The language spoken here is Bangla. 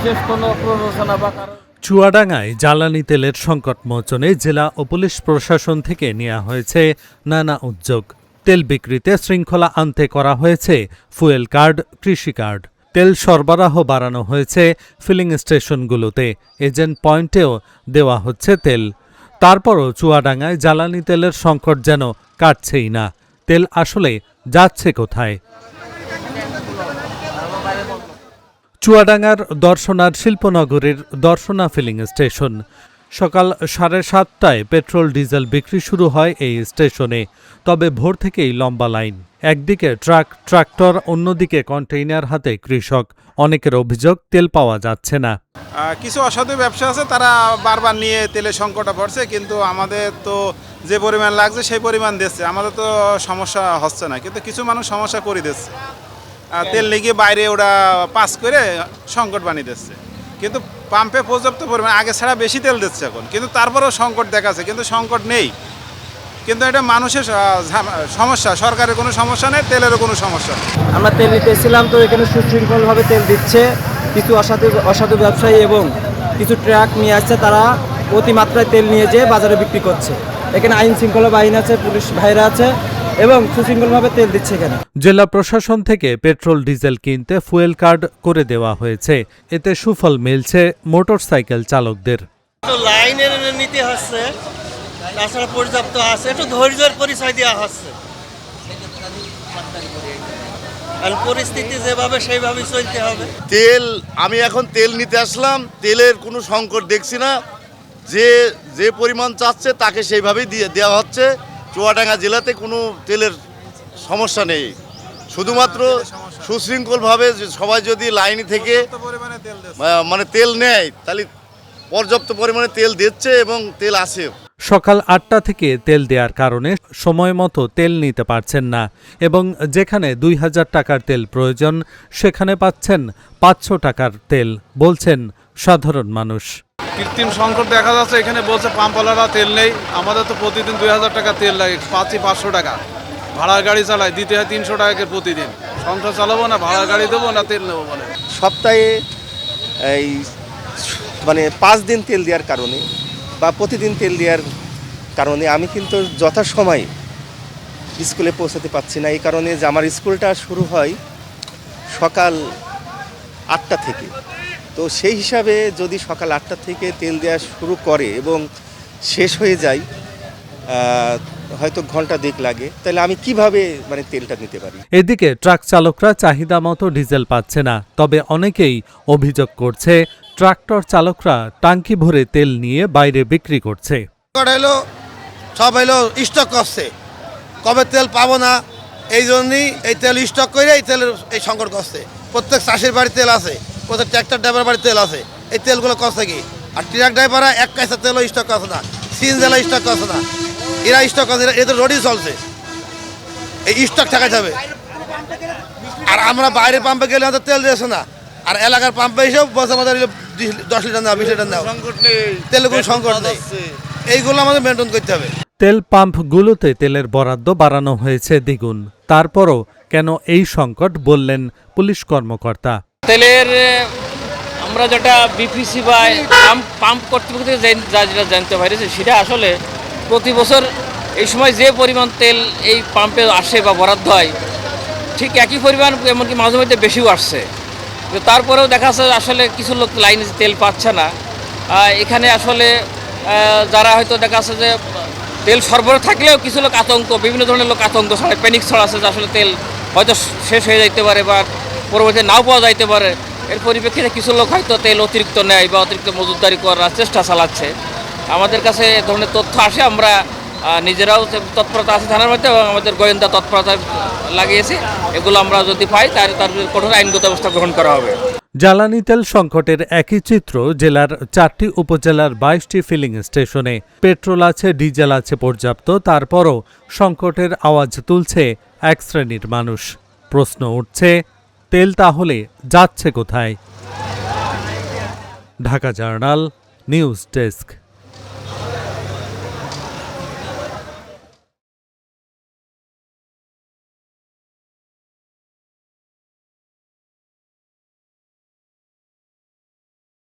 বিশেষ কোনো প্ররোচনা বা কারণ। চুয়াডাঙ্গায় জ্বালানি তেলের সংকট মোচনে জেলা ও পুলিশ প্রশাসন থেকে নেওয়া হয়েছে নানা উদ্যোগ। তেল বিক্রিতে শৃঙ্খলা আনতে করা হয়েছে ফুয়েল কার্ড, কৃষি কার্ড। তেল সরবরাহ বাড়ানো হয়েছে ফিলিং স্টেশনগুলোতে, এজেন্ট পয়েন্টেও দেওয়া হচ্ছে তেল। তারপরও চুয়াডাঙ্গায় জ্বালানি তেলের সংকট যেন কাটছেই না। তেল আসলে যাচ্ছে কোথায়? চুয়াডাঙ্গার দর্শনার শিল্পনগরীর দর্শনা ফিলিং স্টেশন। সকাল 7:30টায় পেট্রোল ডিজেল বিক্রি শুরু হয় এই স্টেশনে। তবে ভোর থেকেই লম্বা লাইন। একদিকে ট্রাক্টর, অন্যদিকে কন্টেইনার হাতে কৃষক। অনেকের অভিযোগ তেল পাওয়া যাচ্ছে না। কিছু অসাধু ব্যবসা আছে, তারা বারবার নিয়ে তেলের সংকটে পড়ছে, কিন্তু আমাদের তো যে পরিমাণ লাগছে সেই পরিমাণ দিচ্ছে, আমাদের তো সমস্যা হচ্ছে না, কিন্তু কিছু মানুষ সমস্যা করে দিচ্ছে। তেল লিগে বাইরে ওরা পাস করে সংকট বানিয়ে দিচ্ছে, কিন্তু পাম্পে পর্যাপ্ত পরিমাণ আগে ছাড়া বেশি তেল দিচ্ছে এখন, কিন্তু তারপরেও সংকট দেখাচ্ছে, কিন্তু সংকট নেই। কিন্তু এটা মানুষের সমস্যা, সরকারের কোনো সমস্যা নেই, তেলেরও কোনো সমস্যা নেই। আমরা তেল নিতে এসেছিলাম, তো এখানে সুশৃঙ্খলভাবে তেল দিচ্ছে। কিছু অসাধু ব্যবসায়ী এবং কিছু ট্রাক নিয়ে আসছে, তারা অতিমাত্রায় তেল নিয়ে যেয়ে বাজারে বিক্রি করছে। এখানে আইন শৃঙ্খলা বাহিনী আছে, পুলিশ ভাইরা আছে এবং সুশৃঙ্খলভাবে তেল দিচ্ছে এখানে। জেলা প্রশাসন থেকে পেট্রোল ডিজেল কিনতে ফুয়েল কার্ড করে দেওয়া হয়েছে। এতে সুফল মিলছে মোটরসাইকেল চালকদের। লাইনের নিতে হচ্ছে, তাছাড়া পর্যাপ্ত আছে, একটু ধৈর্যের পরিচয় দেওয়া হচ্ছে। আর পরিস্থিতি যেভাবে সেইভাবে চলতে হবে। তেল, আমি এখন তেল নিতে আসলাম, তেলের কোনো সংকট দেখছি না। যে পরিমাণ চাচ্ছে তাকে সেইভাবেই দেওয়া হচ্ছে। চুয়াডাঙ্গা জেলাতে কোনো তেলের সমস্যা নেই, শুধুমাত্র সুশৃঙ্খলভাবে সবাই যদি লাইনে থেকে মানে তেল নেয়, তাহলে পর্যাপ্ত পরিমাণে তেল দিচ্ছে এবং তেল আসে। সকাল 8টা থেকে তেল দেওয়ার কারণে সময় মতো তেল নিতে পারছেন না এবং যেখানে 2000 টাকার তেল প্রয়োজন সেখানে পাচ্ছেন 500 টাকার তেল, বলছেন সাধারণ মানুষ। কৃত্রিম সংকট দেখা যাচ্ছে, এখানে বলছে পাম্পওয়ালারা তেল নেই। আমাদের তো প্রতিদিন 2000 টাকা তেল লাগে, পাচ্ছি 500 টাকা। ভাড়ার গাড়ি চালাই, দিতে হয় 300 টাকা প্রতিদিন। সংসার চালাবো না, ভাড়ার গাড়ি দেবো না তেল নেবো বলে। সপ্তাহে এই মানে 5 দিন তেল দেওয়ার কারণে বা প্রতিদিন তেল দেওয়ার কারণে আমি কিন্তু যথাসময়ে স্কুলে পৌঁছাতে পারছি না। এই কারণে যে আমার স্কুলটা শুরু হয় সকাল 8টা থেকে, তো সেই হিসাবে যদি সকাল 8টা থেকে তেল দেওয়া শুরু করে এবং শেষ হয়ে যায় হয়তো ঘন্টা 2 লাগে, তাহলে আমি কিভাবে মানে তেলটা নিতে পারি? এদিকে ট্রাক চালকরা চাহিদা মতো ডিজেল পাচ্ছে না। তবে অনেকেই অভিযোগ করছে ট্রাক্টর চালকরা টাঙ্কি ভরে তেল নিয়ে বাইরে বিক্রি করছে। সব স্টক করছে, কবে তেল পাবো না, এই জন্যই এই তেল স্টক করে এই সংকট করছে। প্রত্যেক চাষির বাড়ি তেল আছে, প্রত্যেক ট্র্যাক্টর ড্রাইভার বাড়ি তেল আছে। এই তেলগুলো করছে কি? আর ট্রাক ড্রাইভাররা এক কাইসা তেলও স্টক করছে না, সিএনজিলা স্টক করছে না, এরা স্টক করছে, এদের রোডই চলছে। এই স্টক থাকা যাবে। আর আমরা বাইরের পাম্পে গেলে আমাদের তেল দিয়েছে না, আর এলাকার পাম্পে এসেও বলছে আমাদের 10 লিটার নাও, 20 লিটার নাও, তেলের কোনো সংকট নেই। এইগুলো আমাদের মেনটেন করতে হবে। তেল পাম্পগুলোতে তেলের বরাদ্দ বাড়ানো হয়েছে দ্বিগুণ। তারপরও কেন এই সংকট, বললেন পুলিশ কর্মকর্তা। তেলের আমরা যেটা বিপিসি বা পাম্প কর্তৃপক্ষ থেকে যেটা জানতে পারিছি, সেটা আসলে প্রতি বছর এই সময় যে পরিমাণ তেল এই পাম্পে আসে বা বরাদ্দ হয়, ঠিক একই পরিমাণ, এমনকি মাঝে মধ্যে বেশিও আসছে। তারপরেও দেখা যাচ্ছে আসলে কিছু লোক লাইনে তেল পাচ্ছে না। এখানে আসলে যারা হয়তো দেখা যাচ্ছে যে তেল সরবরাহ থাকলেও কিছু লোক আতঙ্ক, বিভিন্ন ধরনের লোক আতঙ্ক ছড়ায়, প্যানিক ছড়াচ্ছে যে আসলে তেল হয়তো শেষ হয়ে যাইতে পারে বা পরবর্তীতে নাও পাওয়া যাইতে পারে। এর পরিপ্রেক্ষিতে কিছু লোক হয়তো তেল অতিরিক্ত নেয় বা অতিরিক্ত মজুতদারি করার চেষ্টা চালাচ্ছে। আমাদের কাছে এ ধরনের তথ্য আসে, আমরা নিজেরাও তৎপরতা আছে থানার মধ্যে এবং আমাদের গোয়েন্দা তৎপরতা লাগিয়েছি। এগুলো আমরা যদি পাই তার কঠোর আইনগত ব্যবস্থা গ্রহণ করা হবে। জ্বালানি তেল সংকটের একই চিত্র জেলার 4টি উপজেলার 22টি ফিলিং স্টেশনে। পেট্রোল আছে, ডিজেল আছে পর্যাপ্ত, তারপরও সংকটের আওয়াজ তুলছে এক শ্রেণীর মানুষ। প্রশ্ন উঠছে, তেল তাহলে যাচ্ছে কোথায়? Dhaka journal, news desk.